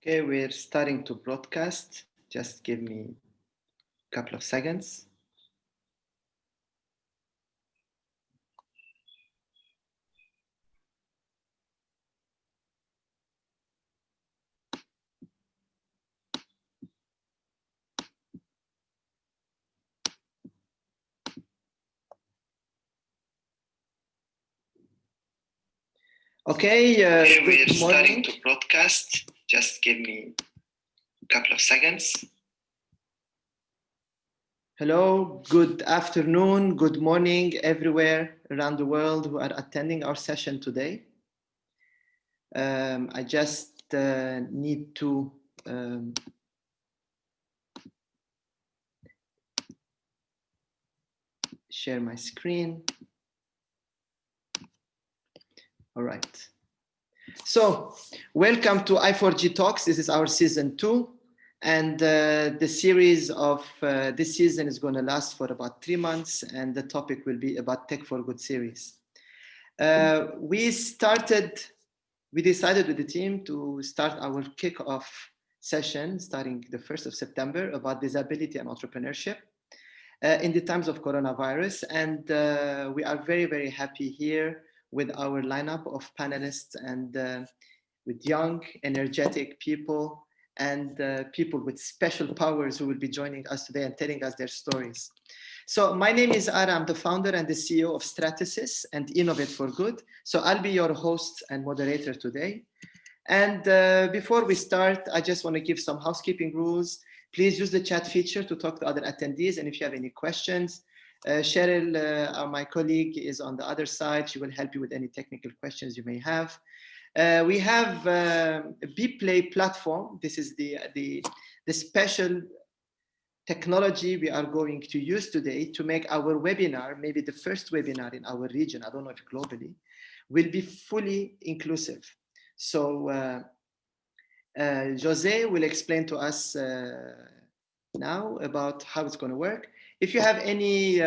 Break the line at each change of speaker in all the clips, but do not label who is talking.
Okay, we're starting to broadcast. Just give me a couple of seconds. Okay,
we're starting to broadcast. Just give me a couple of seconds.
Hello, good afternoon, good morning, everywhere around the world who are attending our session today. I just need to share my screen. All right. So, welcome to I4G Talks. This is our season 2. And the series of this season is going to last for about 3 months. And the topic will be about Tech for Good series. We decided with the team to start our kickoff session starting the 1st of September about disability and entrepreneurship in the times of coronavirus. And we are very, very happy here with our lineup of panelists and with young, energetic people and people with special powers who will be joining us today and telling us their stories. So my name is Ara, I'm the founder and the CEO of Stratasys and Innovate for Good. So I'll be your host and moderator today. And before we start, I just want to give some housekeeping rules. Please use the chat feature to talk to other attendees. And if you have any questions, Cheryl, my colleague, is on the other side. She will help you with any technical questions you may have. We have a BPlay platform. This is the special technology we are going to use today to make our webinar, maybe the first webinar in our region, I don't know if globally, will be fully inclusive. So Jose will explain to us now about how it's going to work. If you have any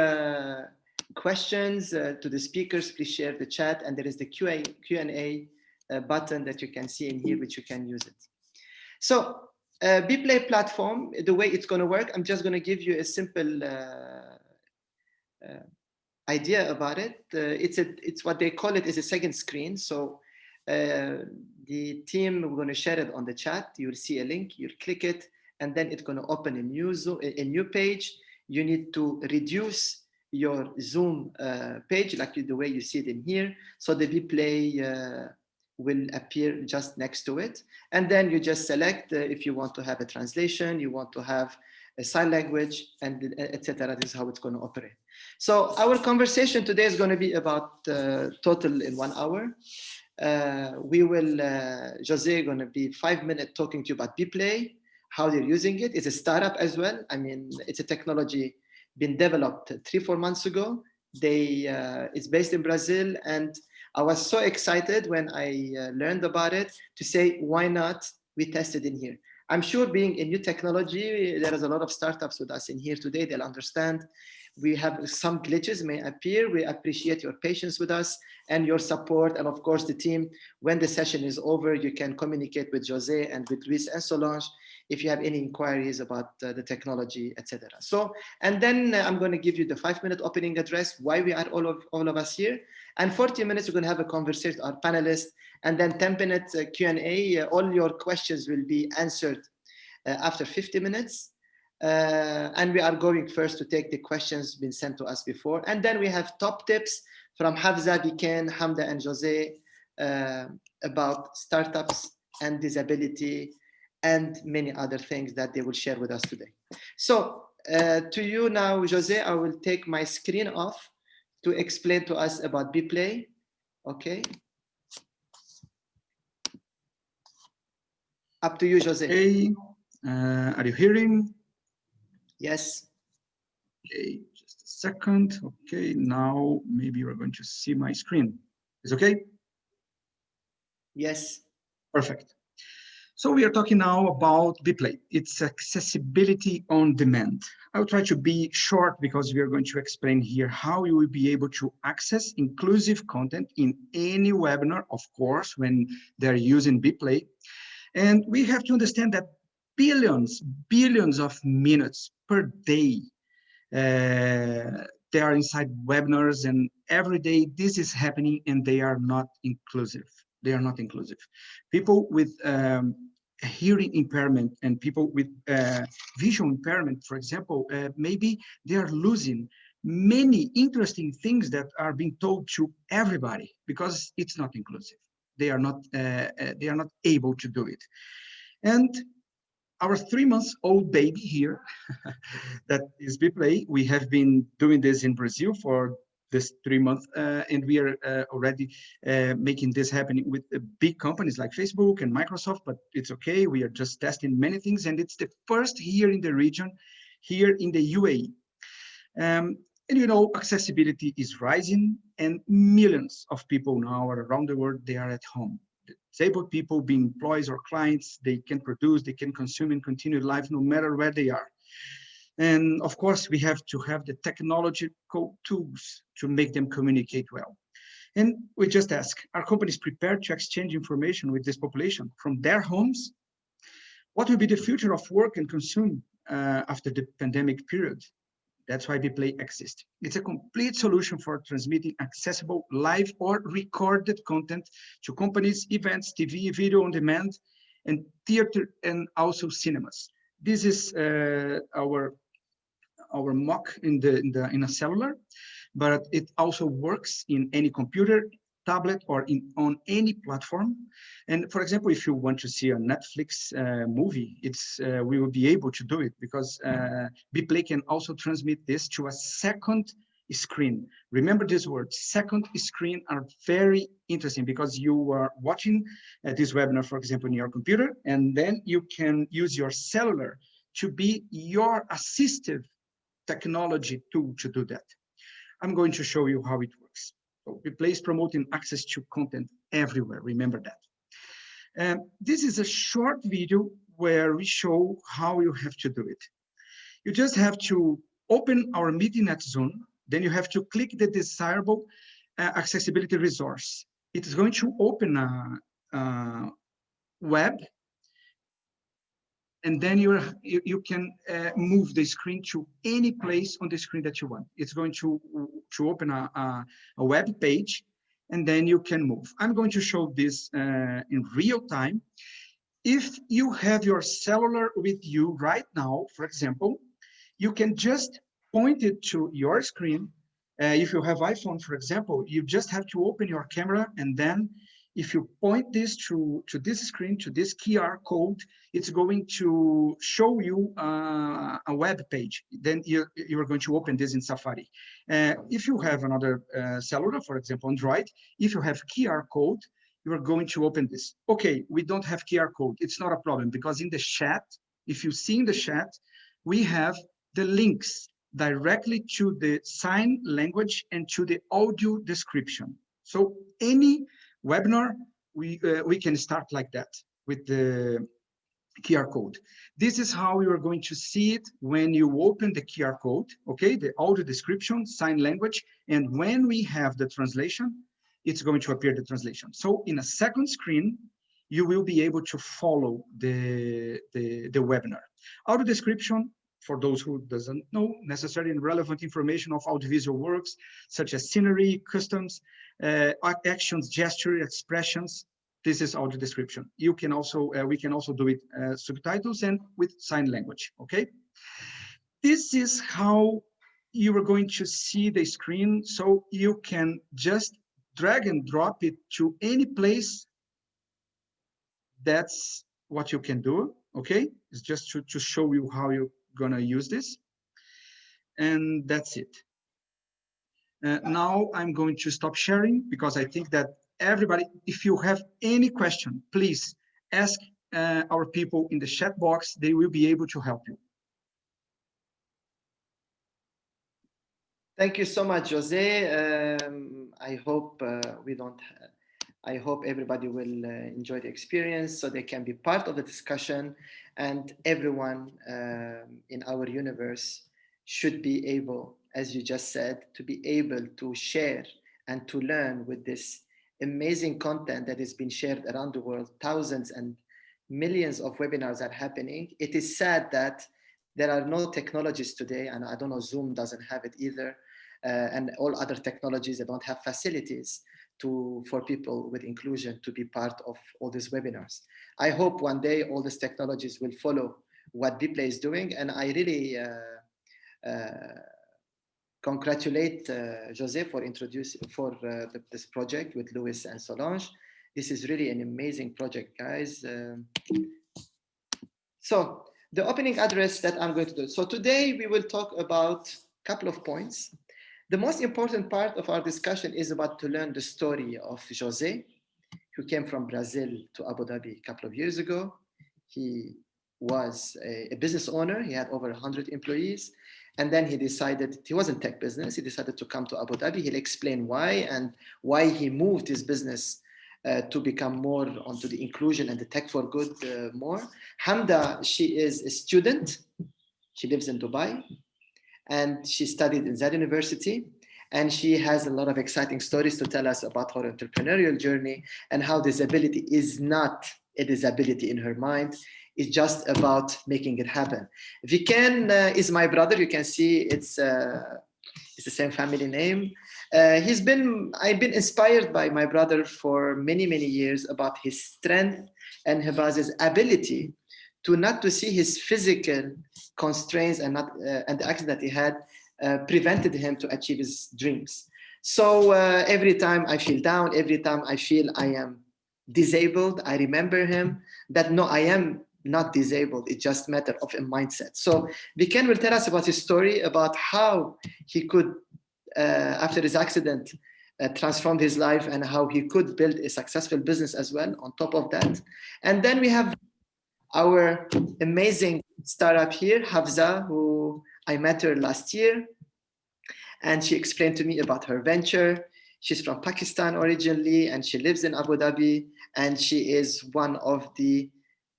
questions to the speakers, please share the chat, and there is the Q&A button that you can see in here, which you can use it. So BPlay platform, the way it's going to work, I'm just going to give you a simple idea about it. It's what they call it is a second screen. So the team, we're going to share it on the chat. You'll see a link, you'll click it, and then it's going to open a new page. You need to reduce your Zoom page, like the way you see it in here. So the BPlay will appear just next to it. And then you just select if you want to have a translation, you want to have a sign language, and etc. This is how it's going to operate. So our conversation today is going to be about total in 1 hour. We will, Jose, going to be 5 minutes talking to you about BPlay, how they're using it. It's a startup as well. I mean, it's a technology been developed 3-4 months ago. It's based in Brazil, and I was so excited when I learned about it to say, why not we test it in here? I'm sure being a new technology, there is a lot of startups with us in here today. They'll understand. We have some glitches may appear. We appreciate your patience with us and your support. And of course, the team, when the session is over, you can communicate with Jose and with Luis and Solange if you have any inquiries about the technology, etc. So, and then I'm going to give you the 5-minute opening address, why we are all of us here. And 40 minutes, we're going to have a conversation with our panelists. And then 10 minutes Q&A. All your questions will be answered after 50 minutes. And we are going first to take the questions been sent to us before. And then we have top tips from Hafza, Biken, Hamda, and Jose about startups and disability and many other things that they will share with us today. So to you now, Jose, I will take my screen off to explain to us about BPlay. Okay. Up to you, Jose.
Hey, are you hearing?
Yes.
Okay, just a second. Okay, now maybe we're going to see my screen. Is okay?
Yes.
Perfect. So we are talking now about BPlay. It's accessibility on demand. I'll try to be short because we are going to explain here how you will be able to access inclusive content in any webinar, of course, when they're using BPlay. And we have to understand that billions of minutes per day they are inside webinars, and every day this is happening, and they are not inclusive. They are not inclusive. People with hearing impairment and people with visual impairment, for example, maybe they are losing many interesting things that are being told to everybody because it's not inclusive. They are not able to do it. And our 3-month-old baby here, that is Biplay. We have been doing this in Brazil for this 3 months, and we are already making this happen with big companies like Facebook and Microsoft, but it's okay. We are just testing many things, and it's the first here in the region, here in the UAE. And you know, accessibility is rising, and millions of people now around the world, they are at home. Disabled people, being employees or clients, they can produce, they can consume and continue life no matter where they are. And of course, we have to have the technological tools to make them communicate well. And we just ask, are companies prepared to exchange information with this population from their homes? What will be the future of work and consume after the pandemic period? That's why Bplay exists. It's a complete solution for transmitting accessible live or recorded content to companies, events, TV, video on demand, and theater, and also cinemas. This is our mock in a cellular, but it also works in any computer, tablet, or on any platform. And for example, if you want to see a Netflix movie, we will be able to do it because Bplay can also transmit this to a second screen. Remember this word, second screen are very interesting because you are watching this webinar, for example, in your computer, and then you can use your cellular to be your assistive technology tool to do that. I'm going to show you how it works. So Bplay is promoting access to content everywhere, remember that. This is a short video where we show how you have to do it. You just have to open our meeting at Zoom, then you have to click the desirable accessibility resource. It is going to open a web, and then you can move the screen to any place on the screen that you want. It's going to open a web page, and then you can move. I'm going to show this in real time. If you have your cellular with you right now, for example, you can just point it to your screen. If you have iPhone, for example, you just have to open your camera, and then if you point this to this screen, to this QR code, it's going to show you a web page. Then you're going to open this in Safari. If you have another cellular, for example, Android, if you have QR code, you are going to open this. Okay, we don't have QR code. It's not a problem because in the chat, if you see in the chat, we have the links directly to the sign language and to the audio description. So any webinar, we can start like that with the QR code. This is how you are going to see it when you open the QR code, okay? The audio description, sign language, and when we have the translation, it's going to appear the translation. So in a second screen, you will be able to follow the webinar. Audio description, for those who doesn't know, necessary and relevant information of audiovisual works, such as scenery, customs, actions, gesture, expressions. This is audio description. You can also, we can also do it subtitles and with sign language, okay? This is how you are going to see the screen, so you can just drag and drop it to any place. That's what you can do, okay? It's just to show you how you're gonna use this. And that's it. Now I'm going to stop sharing because I think that everybody, if you have any question, please ask our people in the chat box. They will be able to help you.
Thank you so much, Jose. I hope I hope everybody will enjoy the experience so they can be part of the discussion, and everyone in our universe should be able, as you just said, to be able to share and to learn with this amazing content that has been shared around the world, thousands and millions of webinars are happening. It is sad that there are no technologies today, and I don't know, Zoom doesn't have it either, and all other technologies, they don't have facilities for people with inclusion to be part of all these webinars. I hope one day all these technologies will follow what Bplay is doing, and I really congratulate Jose for introducing this project with Louis and Solange. This is really an amazing project, guys. So the opening address that I'm going to do. So today we will talk about a couple of points. The most important part of our discussion is about to learn the story of Jose, who came from Brazil to Abu Dhabi a couple of years ago. He was a business owner. He had over 100 employees. And then he decided, he was in tech business. He decided to come to Abu Dhabi. He'll explain why and why he moved his business to become more onto the inclusion and the tech for good more. Hamda, she is a student. She lives in Dubai and she studied in Zad University. And she has a lot of exciting stories to tell us about her entrepreneurial journey and how disability is not a disability in her mind. It's just about making it happen. Viken is my brother. You can see it's the same family name. I've been inspired by my brother for many, many years about his strength and his ability not to see his physical constraints and the accident that he had prevented him to achieve his dreams. So every time I feel down, every time I feel I am disabled, I remember him that no, I am not disabled. It's just a matter of a mindset. So Viken will tell us about his story, about how he could, after his accident, transformed his life and how he could build a successful business as well on top of that. And then we have our amazing startup here, Hafza, who I met her last year. And she explained to me about her venture. She's from Pakistan originally, and she lives in Abu Dhabi. And she is one of the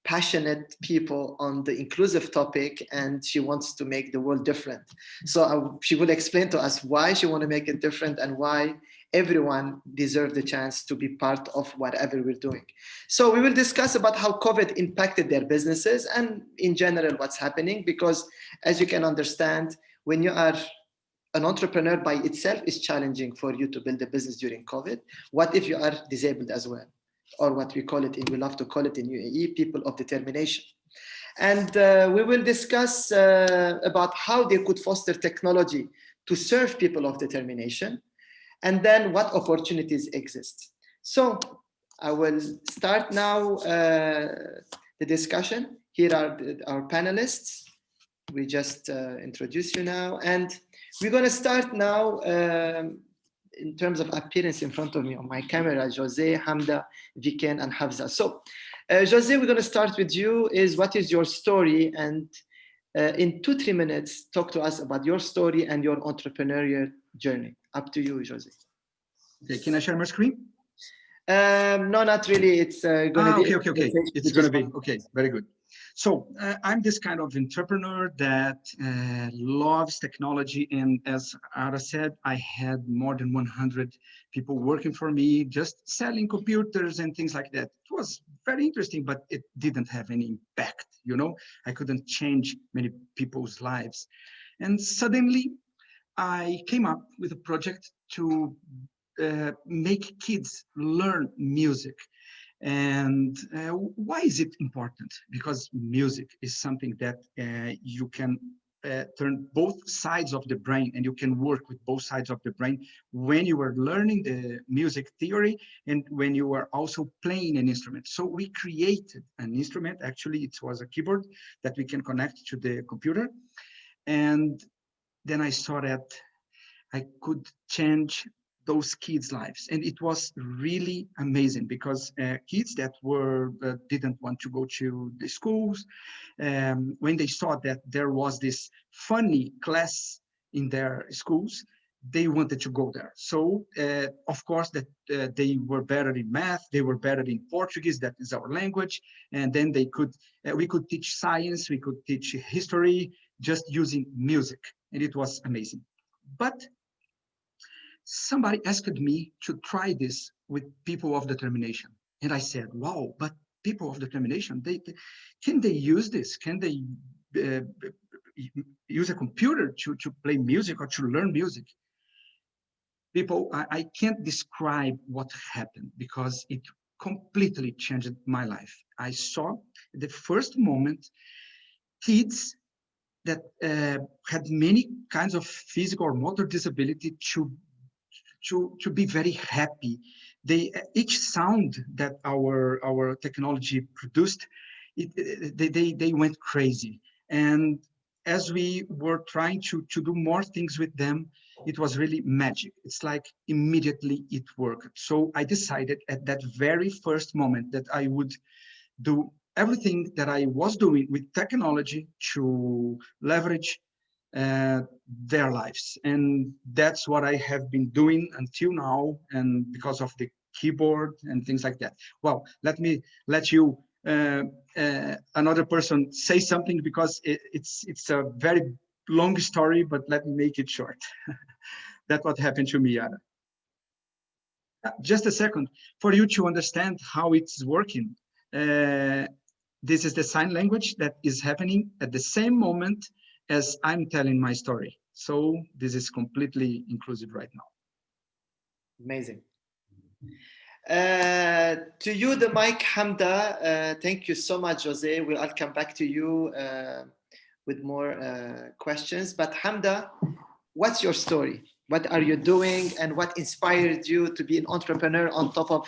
passionate people on the inclusive topic, and she wants to make the world different. So she will explain to us why she wants to make it different and why everyone deserves the chance to be part of whatever we're doing. So we will discuss about how COVID impacted their businesses and in general what's happening, because as you can understand, when you are an entrepreneur by itself, is challenging for you to build a business during COVID. What if you are disabled as well? Or what we call it, we love to call it in UAE, people of determination. And we will discuss about how they could foster technology to serve people of determination, and then what opportunities exist. So I will start now the discussion. Here are our panelists. We just introduce you now, and we're going to start now in terms of appearance in front of me on my camera, Jose, Hamda, Viken, and Hafza. So Jose, we're going to start with you. What is your story? And in 2-3 minutes, talk to us about your story and your entrepreneurial journey. Up to you, Jose.
Okay, can I share my screen?
No, not really. It's going to be...
Okay. It's going to be, okay, very good. So I'm this kind of entrepreneur that loves technology. And as Ara said, I had more than 100 people working for me, just selling computers and things like that. It was very interesting, but it didn't have any impact. You know, I couldn't change many people's lives. And suddenly I came up with a project to make kids learn music. And why is it important? Because music is something that you can turn both sides of the brain, and you can work with both sides of the brain when you are learning the music theory and when you are also playing an instrument. So we created an instrument. Actually, it was a keyboard that we can connect to the computer. And then I saw that I could change those kids' lives, and it was really amazing, because kids that didn't want to go to the schools, when they saw that there was this funny class in their schools, they wanted to go there. So of course that they were better in math, they were better in Portuguese, that is our language, and then we could teach science, we could teach history, just using music, and it was amazing. But somebody asked me to try this with people of determination. And I said, wow, but people of determination. Can they use this? Can they use a computer to play music or to learn music? People, I can't describe what happened because it completely changed my life. I saw the first moment kids that had many kinds of physical or motor disability to be very happy. Each sound that our technology produced, they went crazy. And as we were trying to do more things with them, it was really magic. It's like immediately it worked. So I decided at that very first moment that I would do everything that I was doing with technology to leverage their lives. And that's what I have been doing until now. And because of the keyboard and things like that. Well, let me let you another person say something because it's a very long story, but let me make it short. That's what happened to me, Yara. Just a second, for you to understand how it's working. This is the sign language that is happening at the same moment as I'm telling my story. So this is completely inclusive right now.
Amazing. To you, the mic, Hamda. Thank you so much, Jose. I'll come back to you with more questions. But Hamda, what's your story? What are you doing, and what inspired you to be an entrepreneur on top of,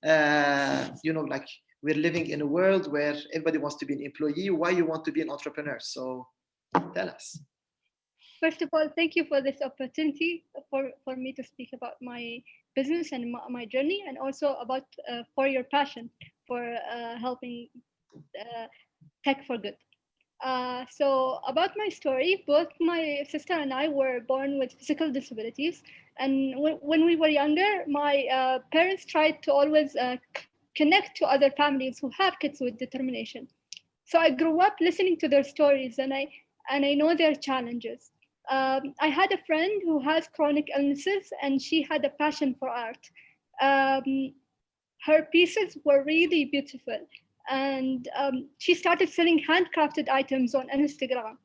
like we're living in a world where everybody wants to be an employee. Why you want to be an entrepreneur? So tell us.
First of all, thank you for this opportunity for me to speak about my business and my journey, and also about for your passion for helping tech for good. So about my story, both my sister and I were born with physical disabilities. And when we were younger, my parents tried to always connect to other families who have kids with determination. So I grew up listening to their stories, and I know their challenges. I had a friend who has chronic illnesses, and she had a passion for art. Her pieces were really beautiful, and she started selling handcrafted items on Instagram.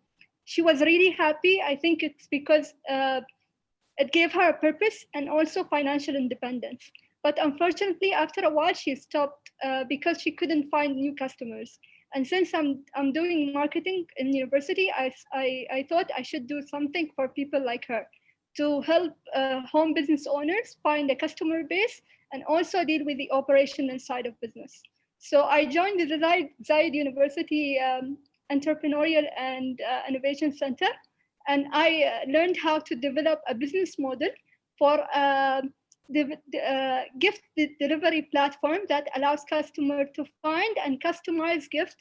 She was really happy. I think it's because it gave her a purpose and also financial independence. But unfortunately, after a while, she stopped because she couldn't find new customers. And since I'm doing marketing in university, I thought I should do something for people like her to help home business owners find a customer base and also deal with the operational side of business. So I joined the Zayed University Entrepreneurial and Innovation Center, and I learned how to develop a business model for the gift delivery platform that allows customers to find and customize gifts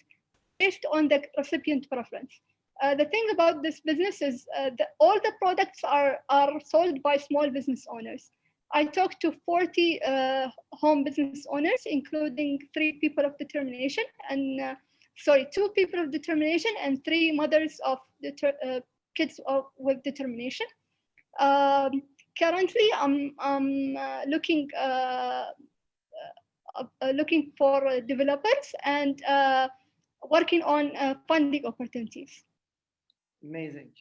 based on the recipient preference. The thing about this business is that all the products are sold by small business owners. I talked to 40 home business owners, including 3 people of determination, and 2 people of determination and 3 mothers of kids with determination. Currently, I'm looking for developers and working on funding opportunities.
Amazing.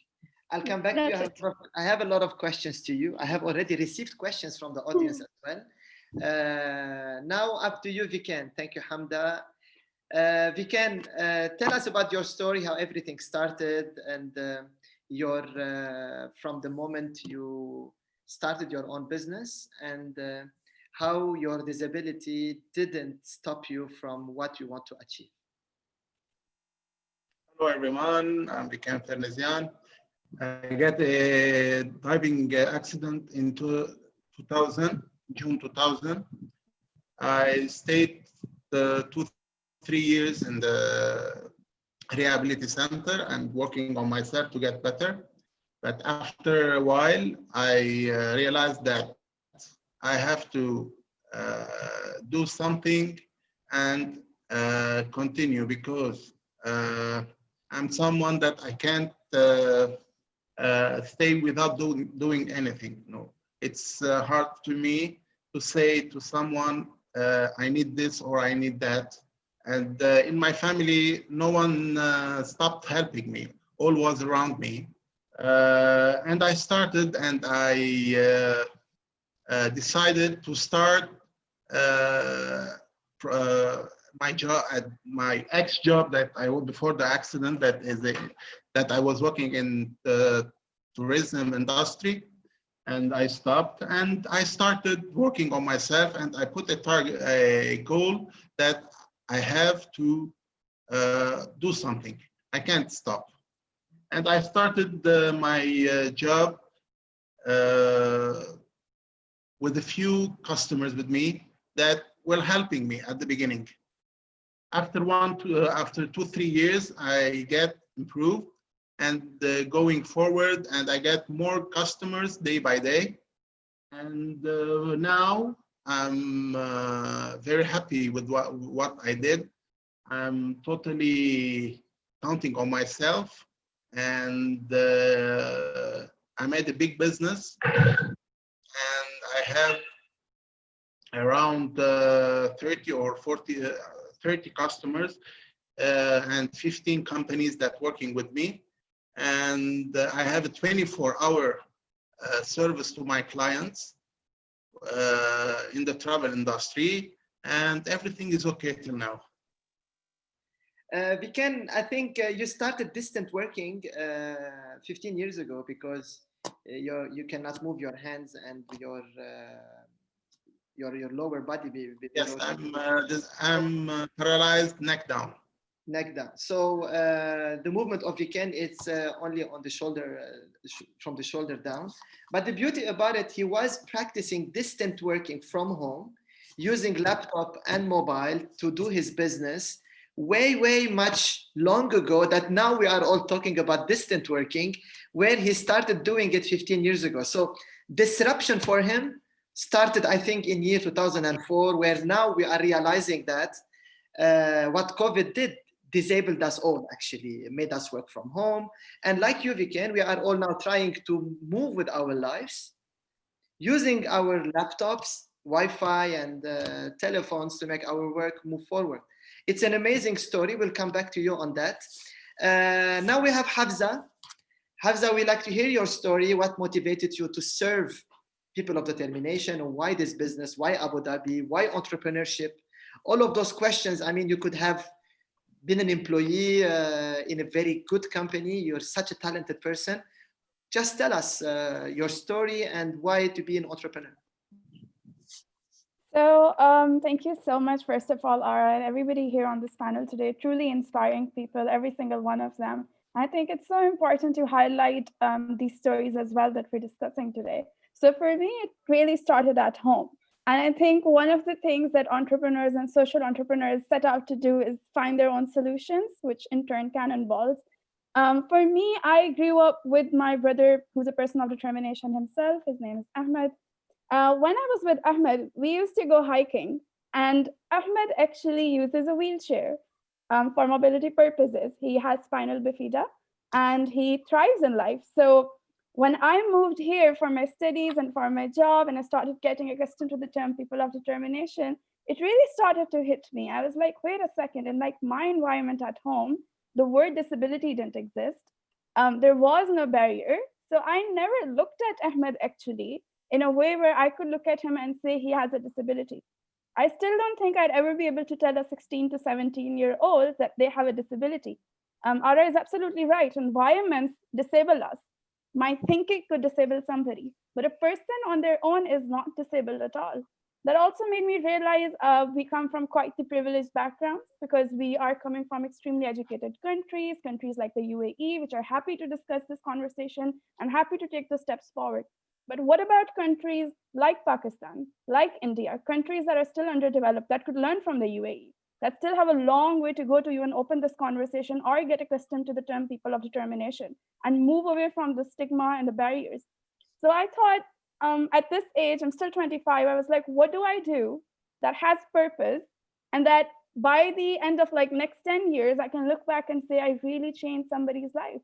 I'll come back to you. I have a lot of questions to you. I have already received questions from the audience as well. Now up to you, Viken. Thank you, Hamda. Viken, tell us about your story, how everything started, and from the moment you started your own business, and how your disability didn't stop you from what you want to achieve.
Hello everyone, I'm Viken Fernesian. I got a driving accident in 2000, June 2000. I stayed 2-3 years in the rehabilitation center and working on myself to get better. But after a while, I realized that I have to do something and continue, because I'm someone that I can't stay without doing anything. No, it's hard to me to say to someone, I need this or I need that. And in my family, no one stopped helping me. All was around me. And I started and I decided to start my job at my ex-job that I was before the accident, that I was working in the tourism industry, and I stopped and I started working on myself, and I put a goal that I have to do something. I can't stop. And I started my job with a few customers with me that were helping me at the beginning. After 2-3 years, I get improved and going forward, and I get more customers day by day. And now I'm very happy with what I did. I'm totally counting on myself, and I made a big business, and I have around 30 or 40, 30 customers and 15 companies that working with me. And I have a 24-hour service to my clients in the travel industry, and everything is okay till now.
I think you started distant working 15 years ago because you cannot move your hands and your lower body.
Yes, I'm paralyzed, neck down.
Neck down. So the movement of Viken, it's only on the shoulder, from the shoulder down. But the beauty about it, he was practicing distant working from home, using laptop and mobile to do his business way much long ago, that now we are all talking about distant working, where he started doing it 15 years ago. So disruption for him started, I think, in year 2004, where now we are realizing that what COVID did disabled us all, actually made us work from home. And like you, Viken, we are all now trying to move with our lives, using our laptops, Wi-Fi and telephones to make our work move forward. It's an amazing story. We'll come back to you on that. Now we have Hafza. Hafza, we'd like to hear your story. What motivated you to serve people of determination, and why this business, why Abu Dhabi, why entrepreneurship? All of those questions. I mean, you could have been an employee in a very good company. You're such a talented person. Just tell us your story and why to be an entrepreneur.
So thank you so much, first of all, Ara, and everybody here on this panel today. Truly inspiring people, every single one of them. I think it's so important to highlight these stories as well that we're discussing today. So for me, it really started at home. And I think one of the things that entrepreneurs and social entrepreneurs set out to do is find their own solutions, which in turn can involve. For me, I grew up with my brother, who's a person of determination himself. His name is Ahmed. When I was with Ahmed, we used to go hiking, and Ahmed actually uses a wheelchair for mobility purposes. He has spinal bifida and he thrives in life. So when I moved here for my studies and for my job, and I started getting accustomed to the term people of determination, it really started to hit me. I was like, wait a second, in like my environment at home, the word disability didn't exist. There was no barrier. So I never looked at Ahmed actually in a way where I could look at him and say he has a disability. I still don't think I'd ever be able to tell a 16 to 17-year-old that they have a disability. Ara is absolutely right. Environments disable us. My thinking could disable somebody, but a person on their own is not disabled at all. That also made me realize we come from quite the privileged backgrounds, because we are coming from extremely educated countries like the UAE, which are happy to discuss this conversation and happy to take the steps forward. But what about countries like Pakistan, like India, countries that are still underdeveloped, that could learn from the UAE, that still have a long way to go to even open this conversation or get accustomed to the term people of determination and move away from the stigma and the barriers? So I thought at this age, I'm still 25, I was like, what do I do that has purpose, and that by the end of like next 10 years, I can look back and say I really changed somebody's life?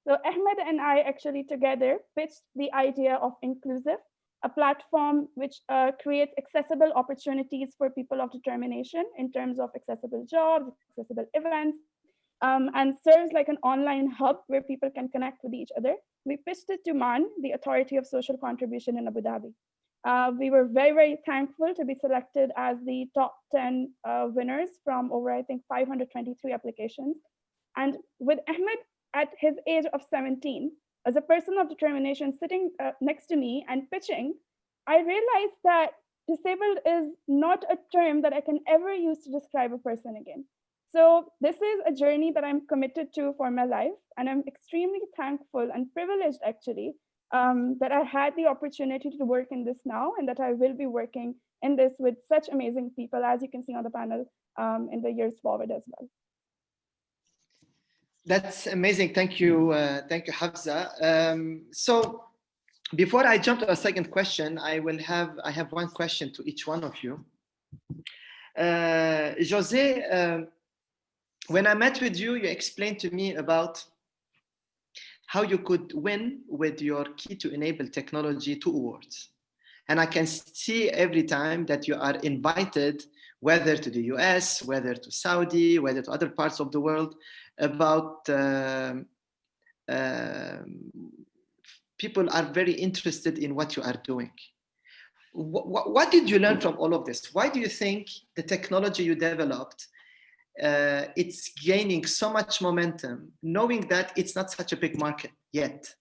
So Ahmed and I actually together pitched the idea of inclusive. a platform which creates accessible opportunities for people of determination in terms of accessible jobs, accessible events, and serves like an online hub where people can connect with each other. We pitched it to MAN, the Authority of Social Contribution in Abu Dhabi. We were very, very thankful to be selected as the top 10 winners from over, I think, 523 applications. And with Ahmed at his age of 17, as a person of determination sitting next to me and pitching, I realized that disabled is not a term that I can ever use to describe a person again. So this is a journey that I'm committed to for my life. And I'm extremely thankful and privileged, actually, that I had the opportunity to work in this now, and that I will be working in this with such amazing people, as you can see on the panel, in the years forward as well.
That's amazing. Thank you, Hafsa. So before I jump to a second question, I have one question to each one of you. Jose, when I met with you, you explained to me about how you could win with your Key to Enable Technology 2 awards. And I can see every time that you are invited, whether to the US, whether to Saudi, whether to other parts of the world, about people are very interested in what you are doing. What did you learn from all of this? Why do you think the technology you developed, it's gaining so much momentum, knowing that it's not such a big market yet?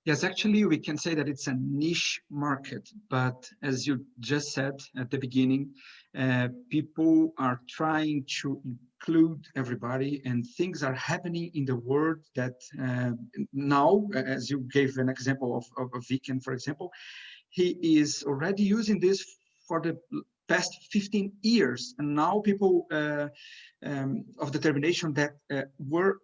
Yes, actually, we can say that it's a niche market, but as you just said at the beginning, people are trying to include everybody, and things are happening in the world that now, as you gave an example of Viken, for example, he is already using this for the past 15 years, and now people of determination that were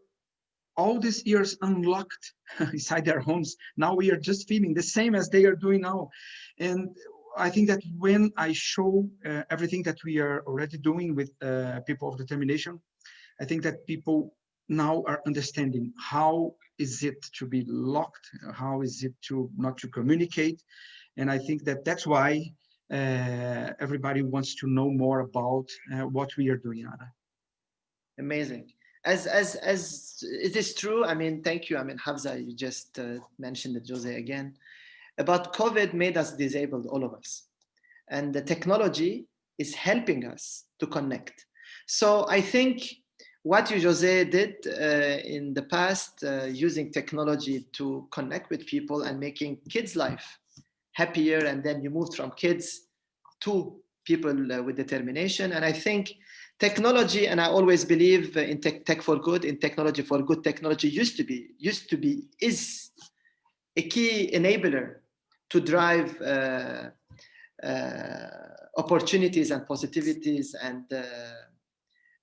all these years unlocked inside their homes, now we are just feeling the same as they are doing now. And I think that when I show everything that we are already doing with people of determination, I think that people now are understanding how is it to be locked, how is it to not to communicate. And I think that that's why everybody wants to know more about what we are doing, Ada.
Amazing. As it is true, I mean, thank you. I mean, Hafsa, you just mentioned it, Jose, again, about COVID made us disabled, all of us. And the technology is helping us to connect. So I think what you, Jose, did in the past, using technology to connect with people and making kids' life happier, and then you moved from kids to people with determination. And I think technology, and I always believe in tech for good, in technology for good. Technology is a key enabler to drive opportunities and positivities and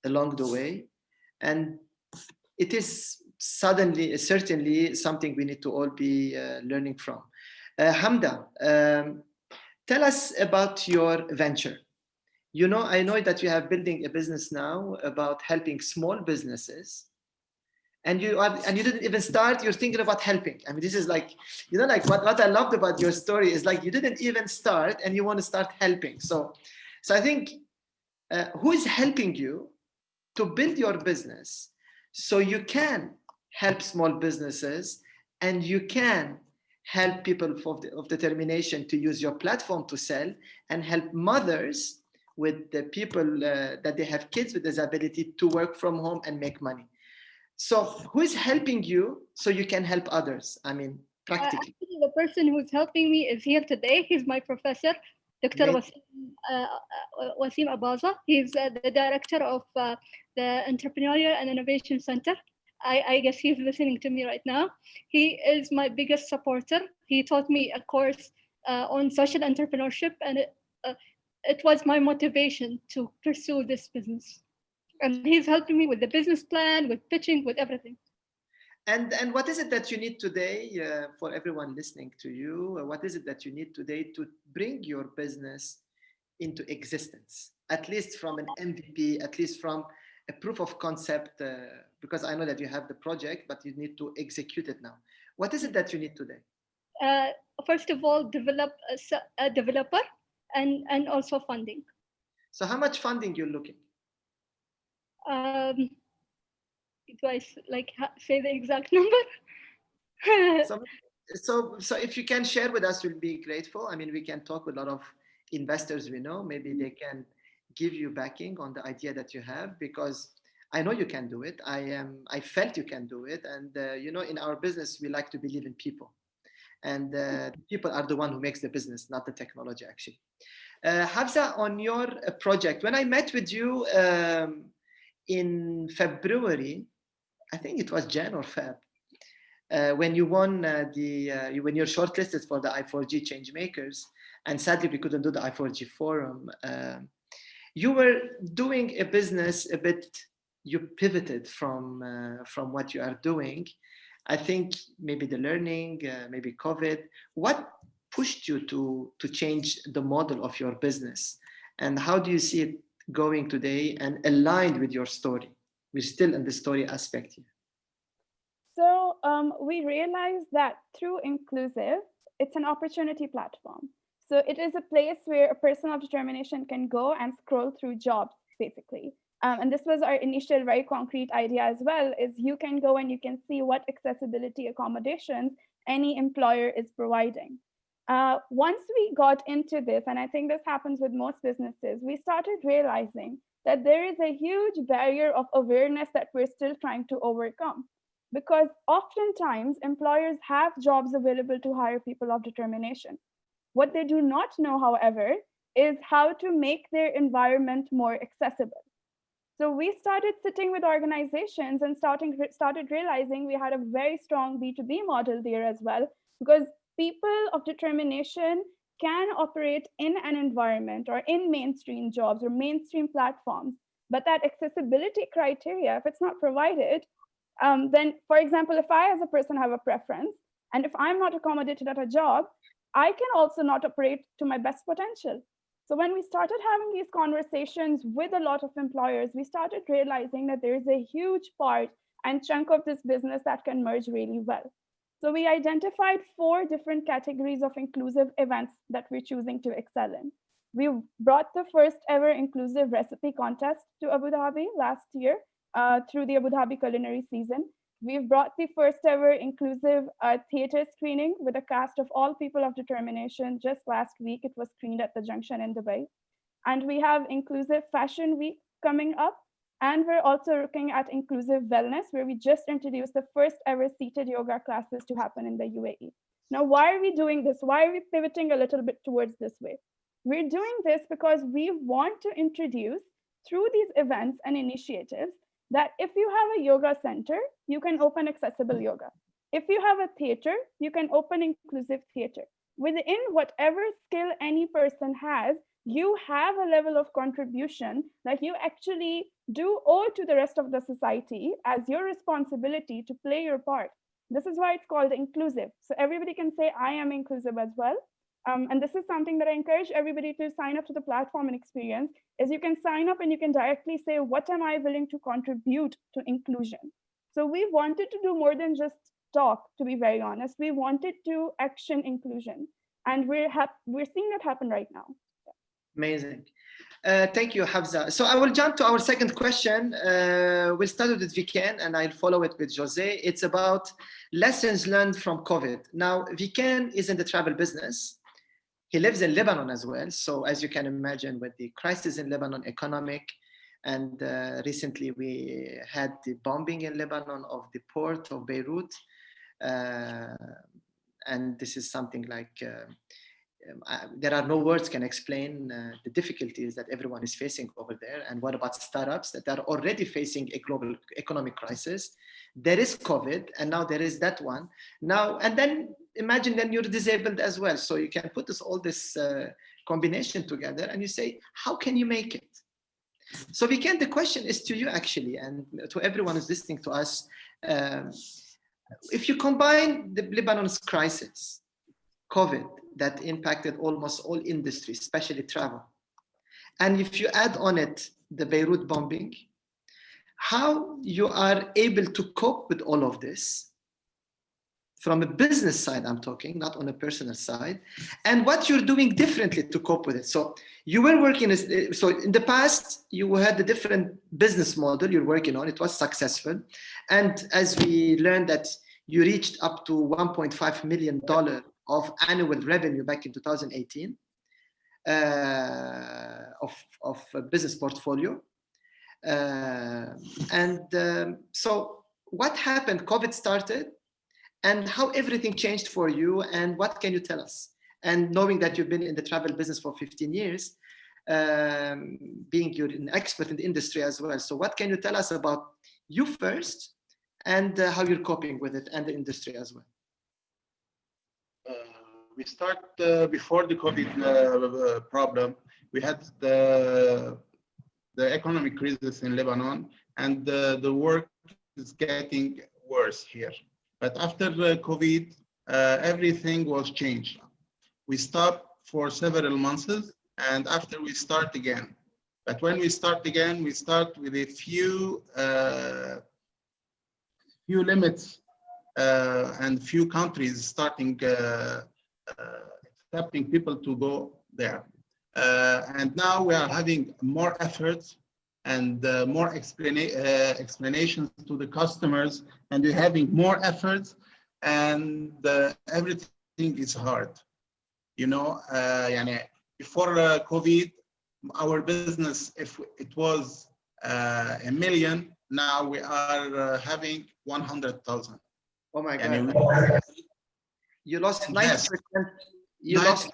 along the way. And it is certainly something we need to all be learning from. Hamda, tell us about your venture. You know, I know that you have building a business now about helping small businesses, and you didn't even start. You're thinking about helping. I mean, this is like, you know, like what I loved about your story is like you didn't even start, and you want to start helping. So I think who is helping you to build your business so you can help small businesses and you can help people of determination to use your platform to sell, and help mothers with the people that they have kids with disability to work from home and make money. So who is helping you so you can help others? I mean, practically.
Actually, the person who's helping me is here today. He's my professor, Dr. Wasim Abaza. He's the director of the Entrepreneurial and Innovation Center. I guess he's listening to me right now. He is my biggest supporter. He taught me a course on social entrepreneurship, and it was my motivation to pursue this business. And he's helping me with the business plan, with pitching, with everything.
And what is it that you need today for everyone listening to you? What is it that you need today to bring your business into existence? At least from an MVP, at least from a proof of concept, because I know that you have the project, but you need to execute it now. What is it that you need today?
First of all, develop a developer and also funding.
So how much funding you're looking?
Do I say the exact number?
So if you can share with us, we'll be grateful. I mean, we can talk with a lot of investors we know. Maybe they can give you backing on the idea that you have, because I know you can do it. I felt you can do it. And in our business, we like to believe in people. And people are the one who makes the business, not the technology, actually. Hafsa, on your project, when I met with you in February, I think it was Jan or Feb, when you won when you're shortlisted for the I4G Changemakers, and sadly we couldn't do the I4G forum, you were doing a business a bit, you pivoted from what you are doing. I think maybe the learning, maybe COVID. What pushed you to change the model of your business? And how do you see it going today and aligned with your story? We're still in the story aspect here.
So we realized that through Inclusive, it's an opportunity platform. So it is a place where a person of determination can go and scroll through jobs, basically. And this was our initial very concrete idea as well, is you can go and you can see what accessibility accommodations any employer is providing. Once we got into this, and I think this happens with most businesses, we started realizing that there is a huge barrier of awareness that we're still trying to overcome. Because oftentimes employers have jobs available to hire people of determination. What they do not know, however, is how to make their environment more accessible. So we started sitting with organizations and started realizing we had a very strong B2B model there as well, because people of determination can operate in an environment or in mainstream jobs or mainstream platforms, but that accessibility criteria, if it's not provided, then, for example, if I as a person have a preference, and if I'm not accommodated at a job, I can also not operate to my best potential. So when we started having these conversations with a lot of employers, we started realizing that there's a huge part and chunk of this business that can merge really well. So we identified 4 different categories of inclusive events that we're choosing to excel in. We brought the first ever inclusive recipe contest to Abu Dhabi last year through the Abu Dhabi culinary season. We've brought the first ever inclusive theater screening with a cast of all people of determination. Just last week, it was screened at the Junction in Dubai. And we have inclusive fashion week coming up. And we're also looking at inclusive wellness, where we just introduced the first ever seated yoga classes to happen in the UAE. Now, why are we doing this? Why are we pivoting a little bit towards this way? We're doing this because we want to introduce through these events and initiatives that if you have a yoga center, you can open accessible yoga. If you have a theater, you can open inclusive theater. Within whatever skill any person has, you have a level of contribution that you actually do owe to the rest of the society as your responsibility to play your part. This is why it's called inclusive. So everybody can say, I am inclusive as well. And this is something that I encourage everybody to sign up to the platform and experience, is you can sign up and you can directly say, what am I willing to contribute to inclusion? So we wanted to do more than just talk, to be very honest. We wanted to action inclusion. And we're seeing that happen right now.
Amazing. Thank you, Hafsa. So I will jump to our second question. We'll start with Viken and I'll follow it with Jose. It's about lessons learned from COVID. Now, Viken is in the travel business. He lives in Lebanon as well. So as you can imagine, with the crisis in Lebanon, economic, and recently we had the bombing in Lebanon of the port of Beirut. And this is something like, there are no words can explain the difficulties that everyone is facing over there. And what about startups that are already facing a global economic crisis? There is COVID, and now there is that one. Now, and then imagine then you're disabled as well. So you can put all this combination together and you say, how can you make it? So Viken, the question is to you actually, and to everyone who's listening to us. If you combine the Lebanon's crisis, COVID, that impacted almost all industries, especially travel, and if you add on it the Beirut bombing, how you are able to cope with all of this from a business side, I'm talking, not on a personal side, and what you're doing differently to cope with it. So you were working, so in the past, you had a different business model you're working on. It was successful. And as we learned that you reached up to $1.5 million of annual revenue back in 2018 of a business portfolio. So what happened? COVID started, and how everything changed for you, and what can you tell us? And knowing that you've been in the travel business for 15 years, being you're an expert in the industry as well. So what can you tell us about you first, and how you're coping with it, and the industry as well?
We start before the COVID problem. We had the economic crisis in Lebanon, and the work is getting worse here. But after COVID, everything was changed. We stopped for several months, and after we start again. But when we start again, we start with a few limits and few countries starting accepting people to go there. And now we are having more efforts and more explanations to the customers, and we're having more efforts, and everything is hard. You know, before COVID, our business, if it was $1 million, now we are having 100,000.
Oh my God. You lost 90%. You lost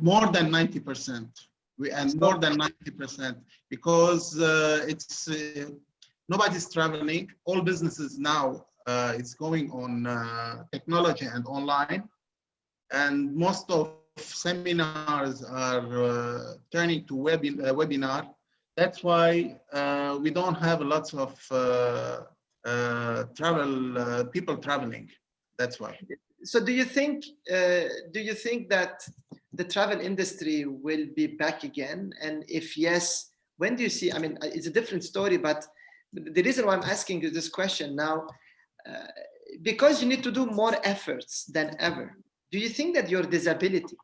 more than 90%. More than 90%, because it's nobody's traveling. All businesses now it's going on technology and online, and most of seminars are turning to webinar. That's why we don't have lots of people traveling. That's why.
So do you think that the travel industry will be back again? And if yes, when do you see? I mean, it's a different story, but the reason why I'm asking you this question now, because you need to do more efforts than ever. Do you think that your disability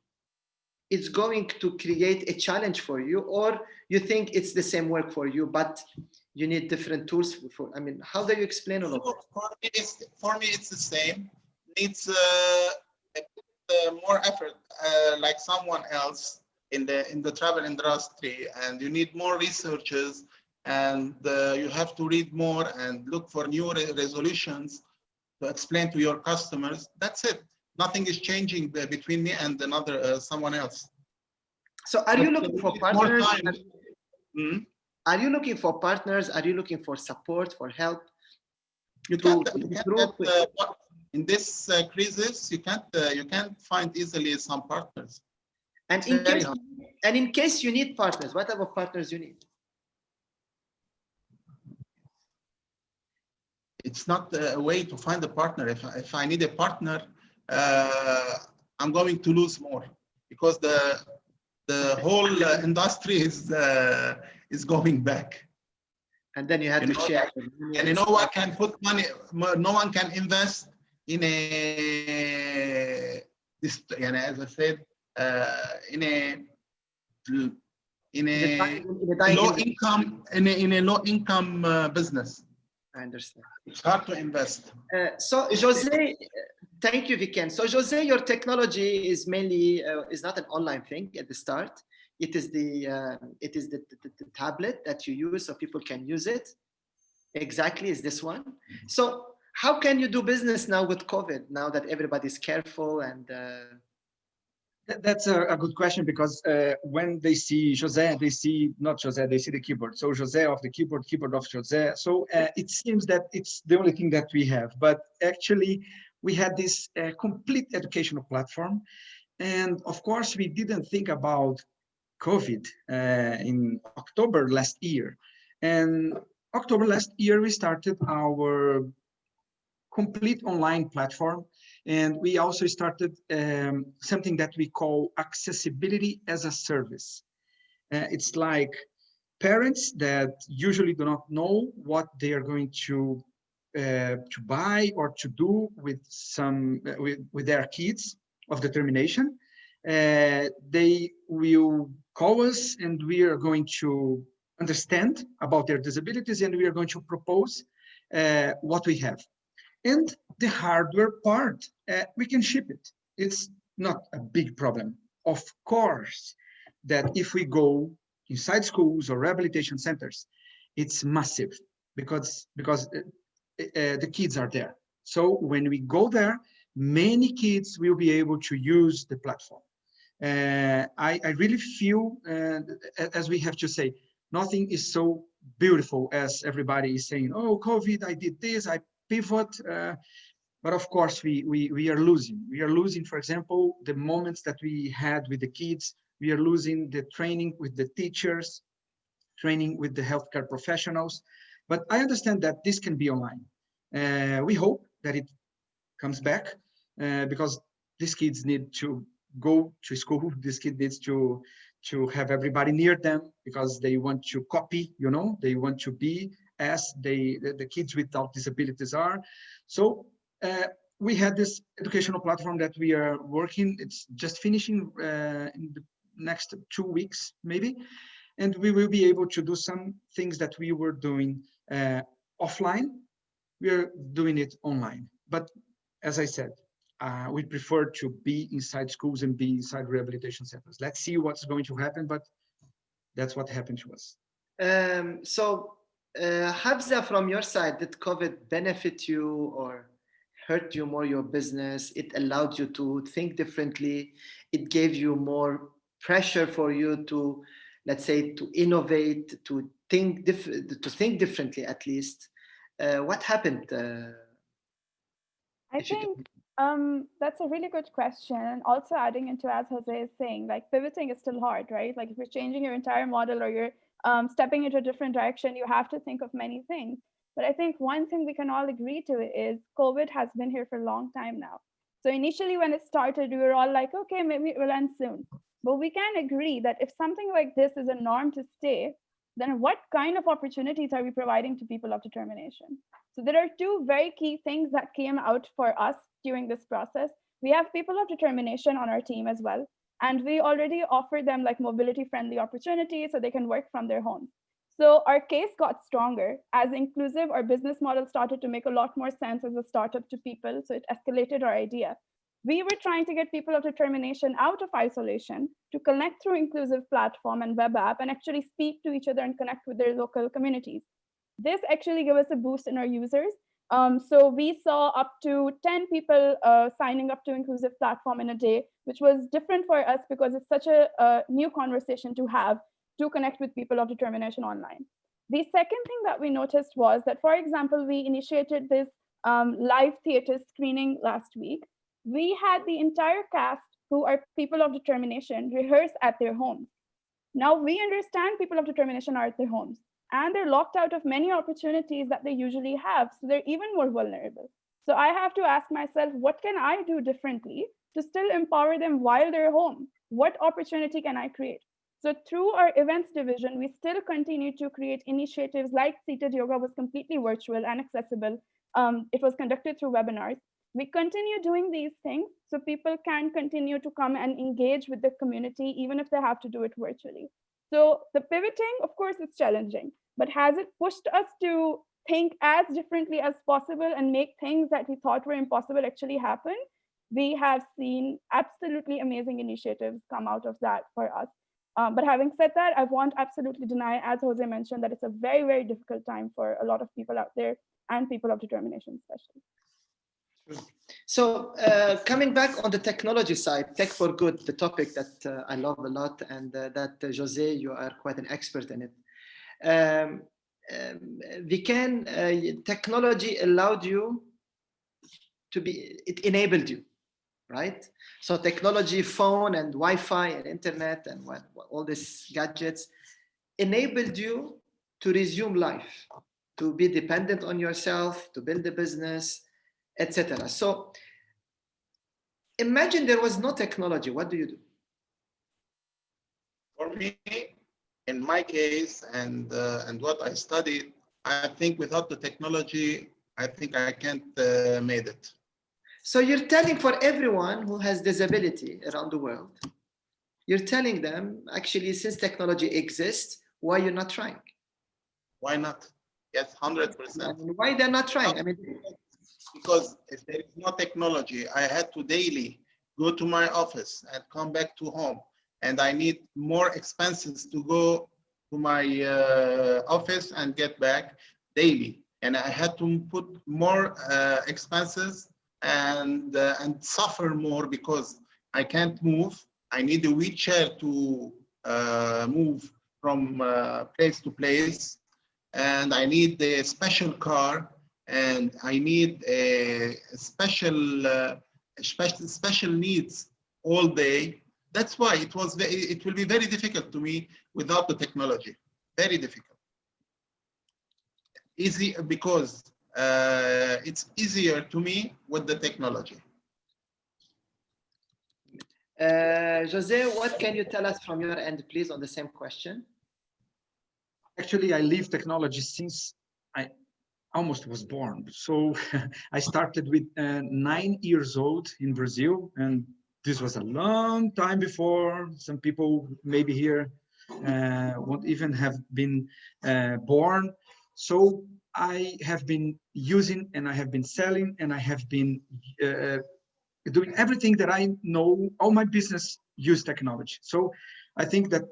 is going to create a challenge for you, or you think it's the same work for you, but you need different tools for? I mean, how do you explain all of that?
For me, it's the same. It's more effort, like someone else in the travel industry, and you need more researchers, and you have to read more and look for new resolutions to explain to your customers. That's it. Nothing is changing between me and someone else.
So are you looking for partners?
Are
you looking for partners? Are you looking for support, for help?
You can't get, in this crisis, you can't find easily some partners.
And in case you need partners, what type of partners you need?
It's not a way to find a partner. If I need a partner, I'm going to lose more, because the whole industry is going back.
And then you have to share.
And no one can put money. No one can invest in as I said, in a low income business.
I understand.
It's hard to invest.
So Jose, thank you, Viken. So Jose, your technology is mainly is not an online thing at the start. It is the tablet that you use so people can use it. Exactly, is this one. So how can you do business now with COVID, now that everybody's careful? And
That's a good question, because when they see Jose, they see not Jose, they see the keyboard. So Jose of the keyboard of Jose. So it seems that it's the only thing that we have. But actually, we had this complete educational platform. And of course, we didn't think about COVID in October last year. And October last year, we started our complete online platform. And we also started something that we call accessibility as a service. It's like parents that usually do not know what they are going to to buy or to do with some with their kids of determination, they will call us, and we are going to understand about their disabilities, and we are going to propose what we have. And the hardware part, we can ship it. It's not a big problem. Of course, that if we go inside schools or rehabilitation centers, it's massive because the kids are there. So when we go there, many kids will be able to use the platform. I really feel, as we have to say, nothing is so beautiful as everybody is saying, oh, COVID, I did this, I pivot. But of course, we are losing. We are losing, for example, the moments that we had with the kids. We are losing the training with the teachers, training with the healthcare professionals. But I understand that this can be online. We hope that it comes back because these kids need to go to school. This kid needs to have everybody near them because they want to copy, you know, they want to be as the kids without disabilities are. So we had this educational platform that we are working. It's just finishing in the next 2 weeks, maybe. And we will be able to do some things that we were doing offline. We are doing it online. But as I said, we prefer to be inside schools and be inside rehabilitation centers. Let's see what's going to happen, but that's what happened to us.
So, Habza, from your side, did COVID benefit you or hurt you more, your business? It allowed you to think differently. It gave you more pressure for you to, let's say, to innovate, to think differently, at least. What happened?
I think that's a really good question. And also adding into, as Jose is saying, like pivoting is still hard, right? Like if you're changing your entire model or you're stepping into a different direction, you have to think of many things. But I think one thing we can all agree to is COVID has been here for a long time now. So initially when it started, we were all like, okay, maybe it will end soon. But we can agree that if something like this is a norm to stay, then what kind of opportunities are we providing to people of determination? So there are two very key things that came out for us during this process. We have people of determination on our team as well. And we already offer them like mobility friendly opportunities so they can work from their homes. So our case got stronger as inclusive. Our business model started to make a lot more sense as a startup to people. So it escalated our idea. We were trying to get people of determination out of isolation to connect through inclusive platform and web app and actually speak to each other and connect with their local communities. This actually gave us a boost in our users. So we saw up to 10 people signing up to inclusive platform in a day, which was different for us because it's such a new conversation to have to connect with people of determination online. The second thing that we noticed was that, for example, we initiated this live theater screening last week. We had the entire cast, who are people of determination, rehearse at their homes. Now we understand people of determination are at their homes and they're locked out of many opportunities that they usually have. So they're even more vulnerable. So I have to ask myself, what can I do differently to still empower them while they're home? What opportunity can I create? So through our events division, we still continue to create initiatives like Seated Yoga was completely virtual and accessible. It was conducted through webinars. We continue doing these things so people can continue to come and engage with the community, even if they have to do it virtually. So the pivoting, of course, it's challenging, but has it pushed us to think as differently as possible and make things that we thought were impossible actually happen? We have seen absolutely amazing initiatives come out of that for us. But having said that, I won't absolutely deny, as Jose mentioned, that it's a very, very difficult time for a lot of people out there and people of determination, especially.
So coming back on the technology side, tech for good, the topic that I love a lot, and that Jose, you are quite an expert in it. Technology allowed you to be, it enabled you, right? So technology, phone and Wi-Fi and internet and all these gadgets enabled you to resume life, to be dependent on yourself, to build a business, etc. So imagine there was no technology. What do you do?
For me, in my case, and what I studied, I think without the technology, I think I can't made it.
So you're telling for everyone who has disability around the world, you're telling them, actually, since technology exists, why you're not trying?
Why not? Yes, 100%.
I mean, why they're not trying? I mean,
because if there is no technology, I had to daily go to my office and come back to home. And I need more expenses to go to my office and get back daily. And I had to put more expenses and suffer more because I can't move. I need a wheelchair to move from place to place. And I need a special car, and I need a special needs all day. That's why it will be very difficult to me without the technology. Very difficult. Easy because it's easier to me with the technology.
Jose, what can you tell us from your end, please, on the same question?
Actually, I live technology since I almost was born. So I started with 9 years old in Brazil, and this was a long time before some people maybe here won't even have been born. So I have been using, and I have been selling, and I have been doing everything that I know. All my business use technology. So I think that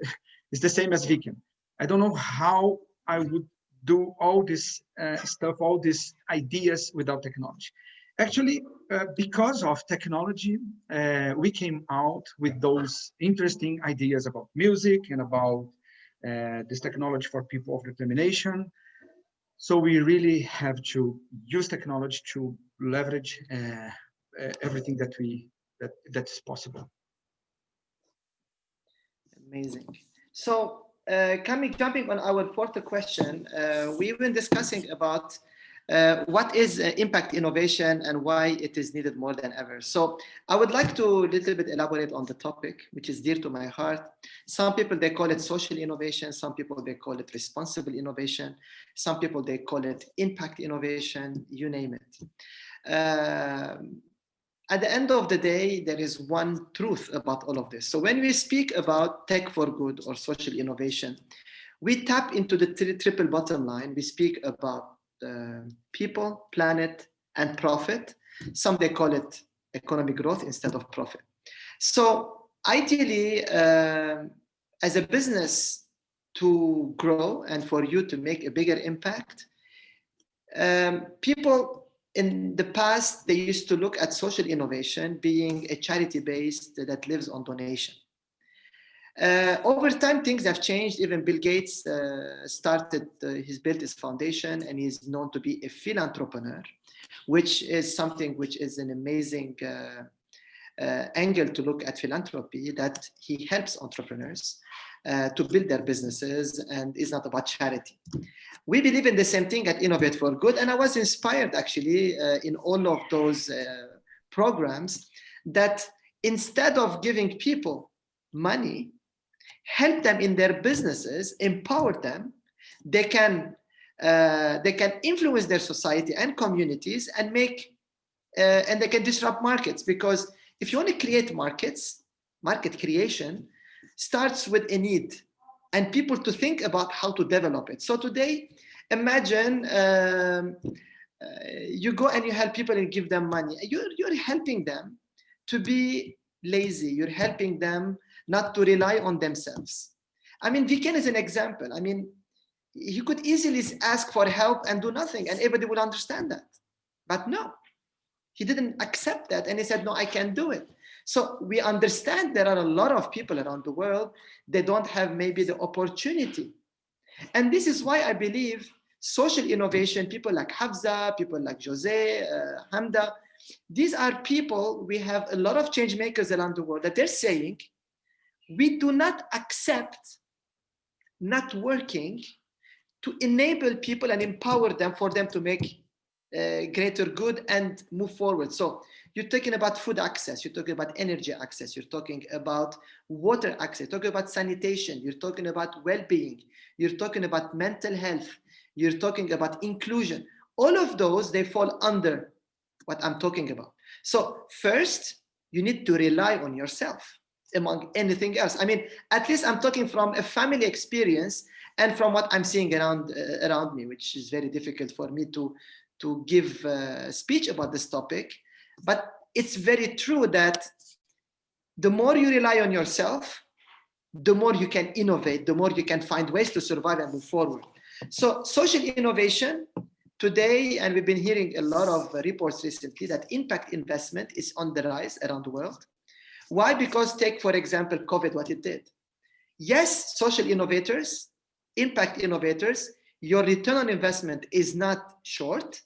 it's the same as Viken. I don't know how I would do all this stuff, all these ideas without technology. Actually, because of technology, we came out with those interesting ideas about music and about this technology for people of determination. So we really have to use technology to leverage everything that is possible.
Amazing. So jumping on our fourth question, we've been discussing about what is impact innovation and why it is needed more than ever. So I would like to a little bit elaborate on the topic, which is dear to my heart. Some people, they call it social innovation. Some people, they call it responsible innovation. Some people, they call it impact innovation, you name it. At the end of the day, there is one truth about all of this. So when we speak about tech for good or social innovation, we tap into the triple bottom line. We speak about people, planet, and profit. Some, they call it economic growth instead of profit. So ideally, as a business to grow and for you to make a bigger impact, people in the past, they used to look at social innovation being a charity-based that lives on donation. Over time, things have changed. Even Bill Gates he's built his foundation, and he's known to be a philanthropreneur, which is something which is an amazing angle to look at philanthropy, that he helps entrepreneurs to build their businesses and is not about charity. We believe in the same thing at Innovate for Good, and I was inspired actually in all of those programs that instead of giving people money, help them in their businesses, empower them. They can influence their society and communities and and they can disrupt markets, because if you want to create markets, market creation starts with a need and people to think about how to develop it. So today, imagine you go and you help people and give them money. You're helping them to be lazy. You're helping them not to rely on themselves. I mean, Viken is an example. I mean, he could easily ask for help and do nothing, and everybody would understand that. But no, he didn't accept that, and he said, no, I can't do it. So we understand there are a lot of people around the world, they don't have maybe the opportunity. And this is why I believe social innovation, people like Hafza, people like Jose, Hamda, these are people, we have a lot of change makers around the world that they're saying, we do not accept not working to enable people and empower them for them to make greater good and move forward. So you're talking about food access, you're talking about energy access, you're talking about water access, you're talking about sanitation, you're talking about well-being, you're talking about mental health, you're talking about inclusion. All of those, they fall under what I'm talking about. So first, you need to rely on yourself among anything else. I mean, at least I'm talking from a family experience and from what I'm seeing around me, which is very difficult for me to give a speech about this topic. But it's very true that the more you rely on yourself, the more you can innovate, the more you can find ways to survive and move forward. So social innovation today, and we've been hearing a lot of reports recently that impact investment is on the rise around the world. Why? Because take, for example, COVID, what it did. Yes, social innovators, impact innovators, your return on investment is not short.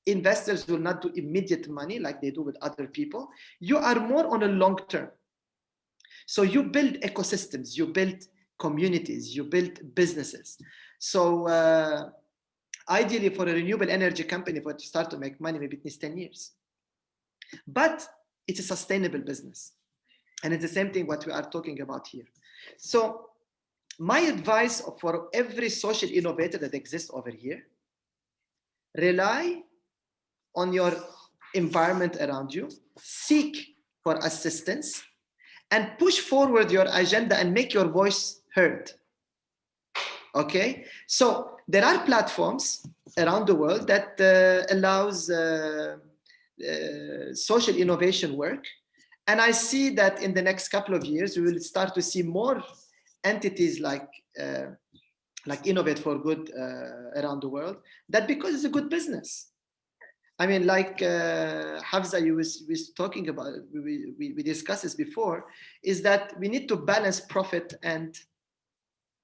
Investors will not do immediate money like they do with other people. You are more on a long term. So you build ecosystems, you build communities, you build businesses. So ideally for a renewable energy company, for it to start to make money, maybe it needs 10 years. But it's a sustainable business. And it's the same thing what we are talking about here. So my advice for every social innovator that exists over here, rely on your environment around you, seek for assistance, and push forward your agenda and make your voice heard. Okay, so there are platforms around the world that allows social innovation work, and I see that in the next couple of years we will start to see more entities like Innovate for Good around the world. That because it's a good business. I mean, like Hafsa, you was talking about, we discussed this before, is that we need to balance profit and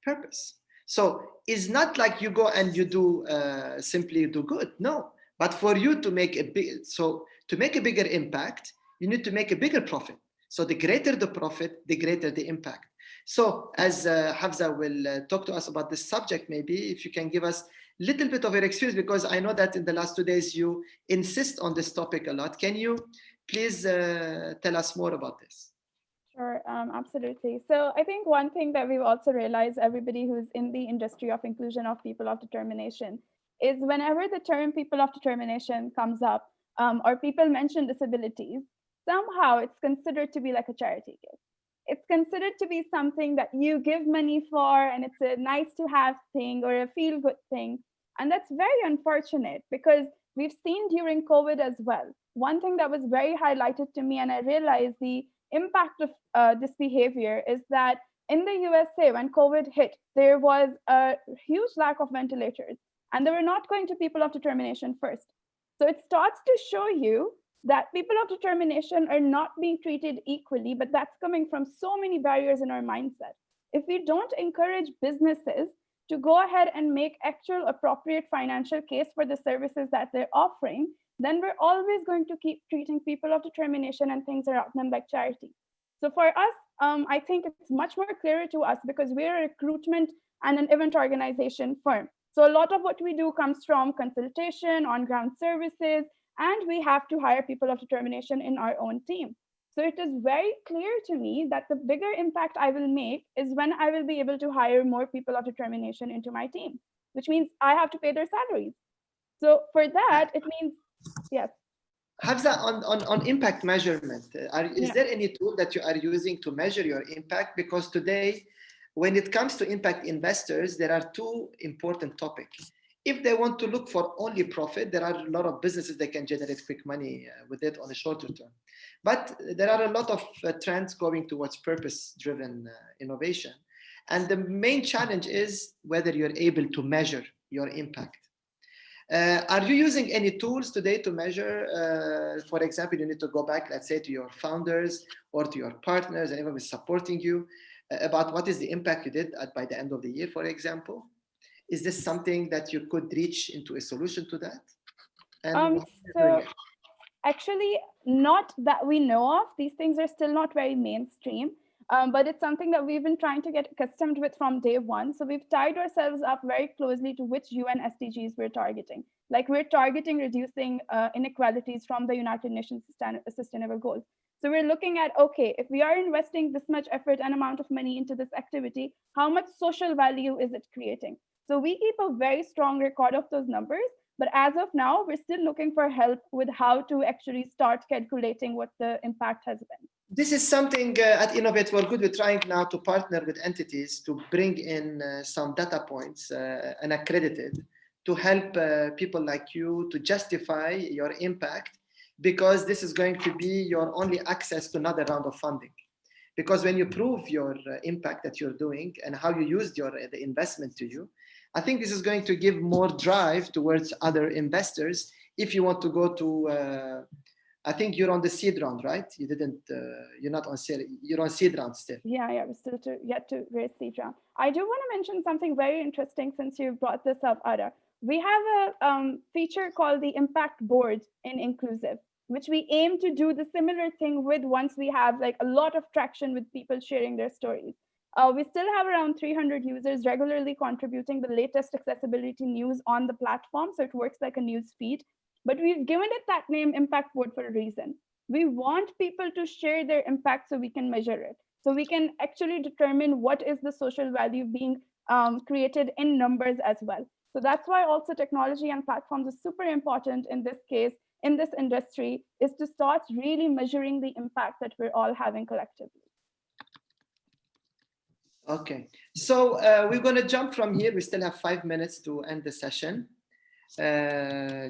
purpose. So it's not like you go and you do simply do good. No, but for you to make to make a bigger impact, you need to make a bigger profit. So the greater the profit, the greater the impact. So as Hafsa will talk to us about this subject, maybe if you can give us a little bit of your experience, because I know that in the last 2 days you insist on this topic a lot. Can you please tell us more about this?
Sure, absolutely. So I think one thing that we've also realized, everybody who's in the industry of inclusion of people of determination, is whenever the term people of determination comes up, or people mention disabilities, somehow it's considered to be like a charity gift. It's considered to be something that you give money for, and it's a nice to have thing or a feel good thing. And that's very unfortunate, because we've seen during COVID as well. One thing that was very highlighted to me, and I realized the impact of this behavior, is that in the USA, when COVID hit, there was a huge lack of ventilators, and they were not going to people of determination first. So it starts to show you that people of determination are not being treated equally, but that's coming from so many barriers in our mindset. If we don't encourage businesses to go ahead and make actual appropriate financial case for the services that they're offering, then we're always going to keep treating people of determination and things around them like charity. So for us, I think it's much more clearer to us, because we're a recruitment and an event organization firm. So a lot of what we do comes from consultation, on-ground services, and we have to hire people of determination in our own team. So it is very clear to me that the bigger impact I will make is when I will be able to hire more people of determination into my team, which means I have to pay their salaries. So for that, it means, yes.
Hafsa, on impact measurement, is there any tool that you are using to measure your impact? Because today, when it comes to impact investors, there are two important topics. If they want to look for only profit, there are a lot of businesses that can generate quick money with it on the shorter term. But there are a lot of trends going towards purpose-driven innovation. And the main challenge is whether you're able to measure your impact. Are you using any tools today to measure? For example, you need to go back, let's say, to your founders or to your partners and everyone is supporting you about what is the impact you did by the end of the year, for example. Is this something that you could reach into a solution to that? And
so actually, not that we know of. These things are still not very mainstream, but it's something that we've been trying to get accustomed with from day one. So we've tied ourselves up very closely to which UN SDGs we're targeting. Like we're targeting reducing inequalities from the United Nations Sustainable Goals. So we're looking at, okay, if we are investing this much effort and amount of money into this activity, how much social value is it creating? So we keep a very strong record of those numbers, But as of now, we're still looking for help with how to actually start calculating what the impact has been.
This is something at Innovate we're good. We're trying now to partner with entities to bring in some data points and accredited to help people like you to justify your impact, because this is going to be your only access to another round of funding. Because when you prove your impact that you're doing and how you used the investment to you, I think this is going to give more drive towards other investors if you want to go to I think you're on the seed round, right? You didn't, you're not on seed, you're on seed round still.
Yeah, we're still yet to raise seed round. I do want to mention something very interesting since you brought this up, Ada. We have a feature called the Impact Board in Inclusive, which we aim to do the similar thing with once we have like a lot of traction with people sharing their stories. We still have around 300 users regularly contributing the latest accessibility news on the platform, so it works like a news feed. But we've given it that name Impact Board for a reason. We want people to share their impact so we can measure it. So we can actually determine what is the social value being created in numbers as well. So that's why also technology and platforms is super important in this case, in this industry, is to start really measuring the impact that we're all having collectively.
Okay, so we're going to jump from here. We still have 5 minutes to end the session.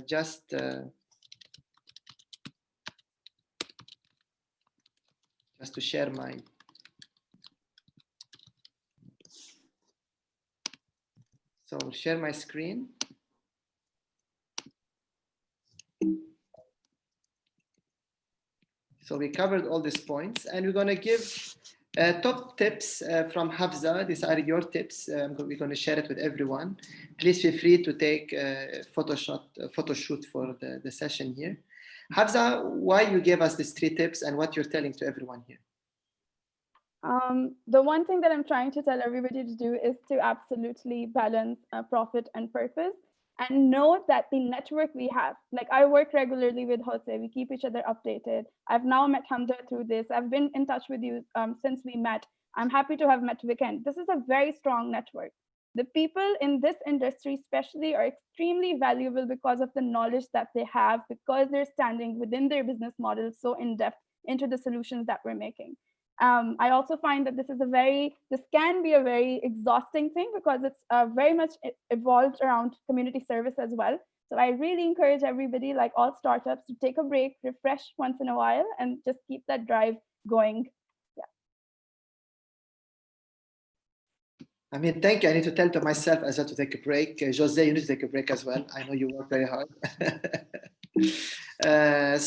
Just to share my share my screen. So we covered all these points, and we're going to give top tips from Hafsa. These are your tips. We're going to share it with everyone. Please feel free to take a photo shoot for the session here. Hafsa, why you gave us these 3 tips and what you're telling to everyone here?
The one thing that I'm trying to tell everybody to do is to absolutely balance profit and purpose, and know that the network we have, like I work regularly with Jose, we keep each other updated. I've now met Hamza through this. I've been in touch with you since we met. I'm happy to have met Vikend. This is a very strong network. The people in this industry especially are extremely valuable because of the knowledge that they have, because they're standing within their business model so in depth into the solutions that we're making. I also find that this can be a very exhausting thing because it's very much evolved around community service as well. So I really encourage everybody, like all startups, to take a break, refresh once in a while, and just keep that drive going. Yeah.
I mean, thank you. I need to tell to myself as well to take a break. Jose, you need to take a break as well. I know you work very hard.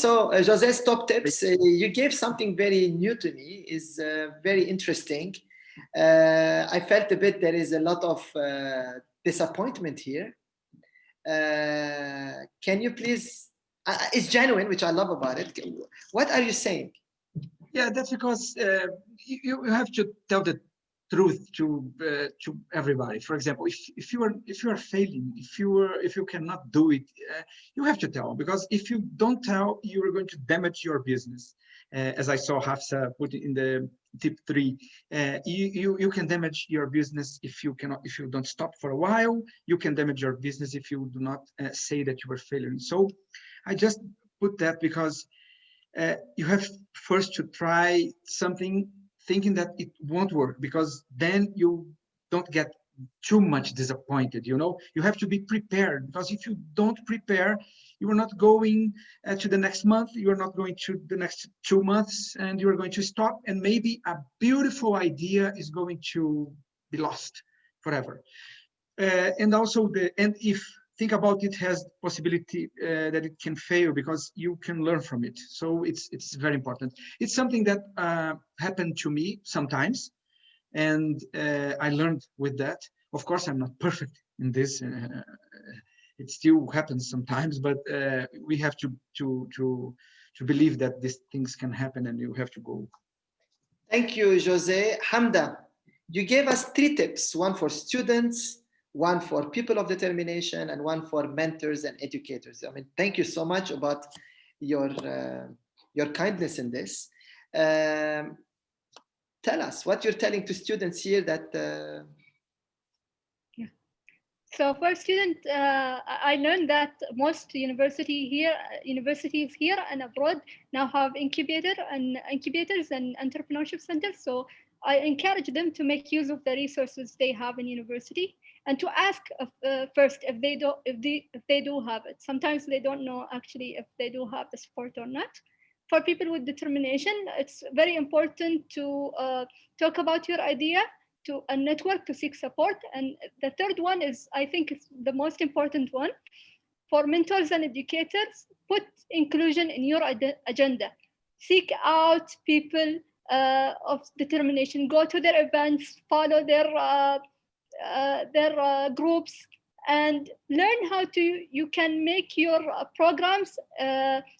So Jose's top tips, you gave something very new to me, is very interesting. I felt a bit there is a lot of disappointment here. Can you please, it's genuine, which I love about it. What are you saying?
Yeah, that's because you have to tell the truth to everybody. For example, if you are failing, if you cannot do it, you have to tell, because if you don't tell, you are going to damage your business. As I saw Hafsa put it in the tip 3, you can damage your business if you don't stop for a while. You can damage your business if you do not say that you are failing. So I just put that because you have first to try something thinking that it won't work, because then you don't get too much disappointed. You have to be prepared, because if you don't prepare, you are not going to the next month, you are not going to the next 2 months, and you are going to stop, and maybe a beautiful idea is going to be lost forever. And also if think about it, has possibility that it can fail, because you can learn from it. So it's very important. It's something that happened to me sometimes, and I learned with that. Of course, I'm not perfect in this. It still happens sometimes, but we have to believe that these things can happen, and you have to go.
Thank you, Jose. Hamda, you gave us 3 tips: one for students, one for people of determination, and one for mentors and educators. I mean, thank you so much about your kindness in this. Tell us what you're telling to students here that.
So for student, I learned that most universities here and abroad now have incubators and entrepreneurship centers. So I encourage them to make use of the resources they have in university and to ask first if they do have it. Sometimes they don't know actually if they do have the support or not. For people with determination, it's very important to talk about your idea to a network to seek support. And the third one is, I think, is the most important one. For mentors and educators, put inclusion in your agenda. Seek out people of determination. Go to their events, follow their groups, and learn how you can make your programs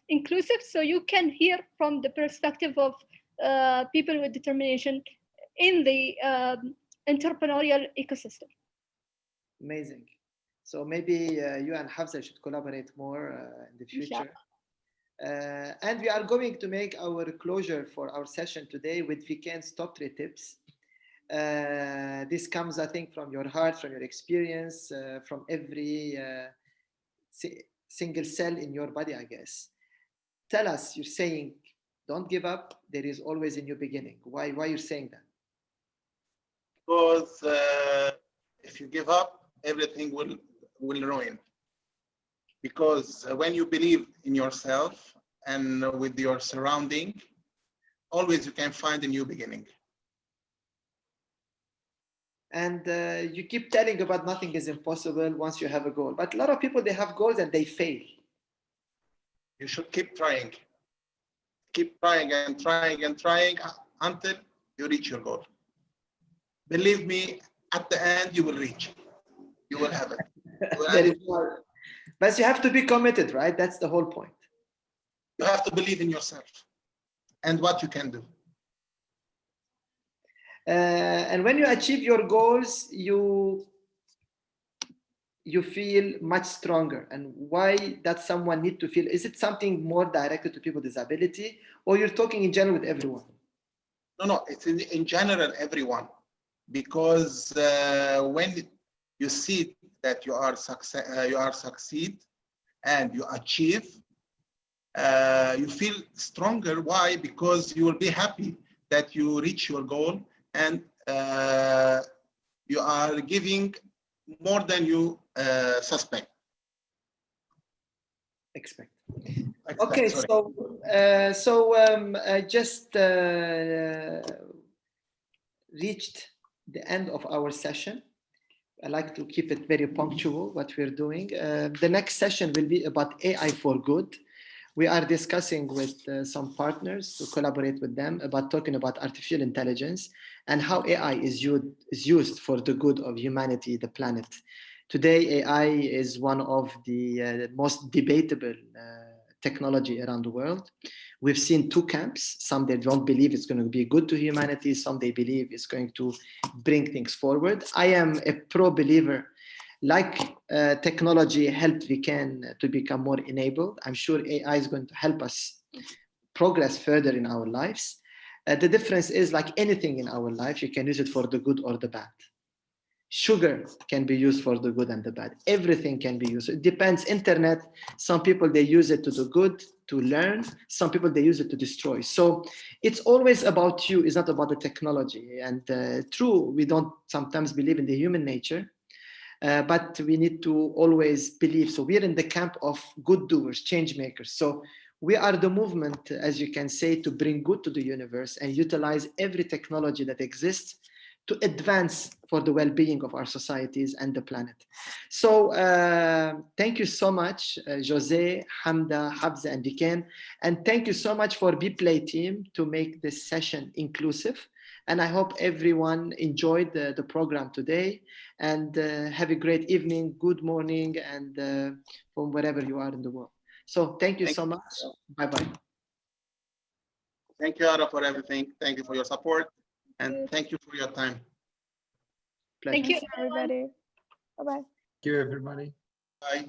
inclusive, so you can hear from the perspective of people with determination in the entrepreneurial ecosystem.
Amazing. So maybe you and Hafsa should collaborate more in the future. And we are going to make our closure for our session today with Viken's top 3 tips. This comes, I think, from your heart, from your experience, from every single cell in your body, I guess. Tell us, you're saying, don't give up. There is always a new beginning. Why you're saying that?
Because if you give up, everything will ruin. Because when you believe in yourself and with your surrounding, always you can find a new beginning.
And you keep telling about nothing is impossible once you have a goal. But a lot of people, they have goals and they fail.
You should keep trying. Keep trying and trying and trying until you reach your goal. Believe me, at the end, you will reach. You will have it.
But you have to be committed, right? That's the whole point.
You have to believe in yourself and what you can do.
And when you achieve your goals, you feel much stronger. And why does someone need to feel? Is it something more directed to people with disability, or you're talking in general with everyone?
No, it's in general, everyone. Because when you see that you are succeed and you achieve, you feel stronger. Why? Because you will be happy that you reach your goal, and you are giving more than you
expect. Okay, sorry. So I just reached the end of our session. I like to keep it very punctual, what we're doing. The next session will be about AI for good. We are discussing with some partners to collaborate with them about talking about artificial intelligence and how AI is used for the good of humanity, the planet. Today, AI is one of the most debatable technology around the world. We've seen 2 camps. Some they don't believe it's going to be good to humanity. Some they believe it's going to bring things forward. I am a pro-believer. Like technology helped Viken to become more enabled, I'm sure AI is going to help us progress further in our lives. The difference is, like anything in our life, you can use it for the good or the bad. Sugar can be used for the good and the bad. Everything can be used. It depends. Internet, some people, they use it to the good, to learn. Some people, they use it to destroy. So it's always about you. It's not about the technology. And true, we don't sometimes believe in the human nature. But we need to always believe. So we're in the camp of good doers, change makers. So we are the movement, as you can say, to bring good to the universe and utilize every technology that exists to advance for the well-being of our societies and the planet. So thank you so much, Jose, Hamda, Hafsa, and Viken. And thank you so much for BPlay team to make this session inclusive. And I hope everyone enjoyed the program today, and have a great evening, good morning, and from wherever you are in the world. So thank you so much. Bye-bye.
Thank you, Ara, for everything. Thank you for your support, and thank you for your time.
Pleasure.
Thank you,
everybody. Bye-bye.
Thank you, everybody.
Bye.